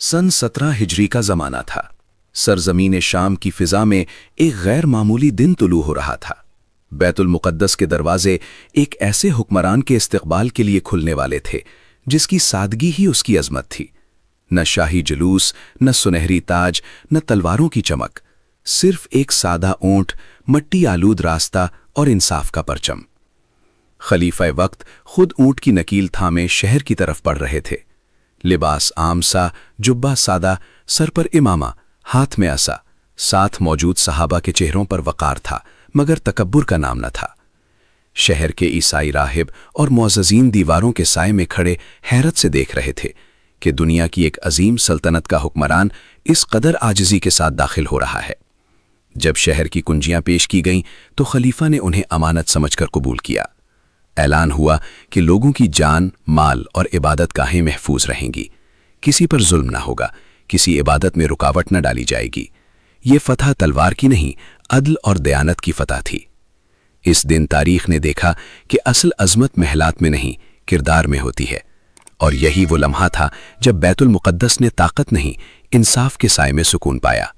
सन 17 हिजरी का ज़माना था। सरजमीन शाम की फ़िज़ा में एक गैर मामूली दिन तुलू हो रहा था। बैतुल मुक़द्दस के दरवाजे एक ऐसे हुक्मरान के इस्तक़बाल के लिए खुलने वाले थे जिसकी सादगी ही उसकी अज़मत थी। न शाही जुलूस, न सुनहरी ताज, न तलवारों की चमक, सिर्फ एक सादा ऊंट, मट्टी आलूद रास्ता और इंसाफ का परचम। खलीफा वक्त खुद ऊंट की नकील थामे शहर की तरफ बढ़ रहे थे। लिबास आम सा, जुब्बा सादा, सर पर इमामा, हाथ में असा। साथ मौजूद सहाबा के चेहरों पर वक़ार था, मगर तकब्बुर का नाम न था। शहर के ईसाई राहिब और मुअज़्ज़ज़ीन दीवारों के साए में खड़े हैरत से देख रहे थे कि दुनिया की एक अजीम सल्तनत का हुक्मरान इस कदर आजिज़ी के साथ दाखिल हो रहा है। जब शहर की कुंजियां पेश की गईं तो खलीफा ने उन्हें अमानत समझकर कबूल किया। ऐलान हुआ कि लोगों की जान, माल और इबादत गाहें महफूज रहेंगी। किसी पर जुल्म ना होगा, किसी इबादत में रुकावट न डाली जाएगी। ये फतह तलवार की नहीं, अदल और दयानत की फतह थी। इस दिन तारीख ने देखा कि असल अज़मत महलात में नहीं, किरदार में होती है। और यही वो लम्हा था जब बैतुल मुक़द्दस ने ताकत नहीं, इंसाफ के साए में सुकून पाया।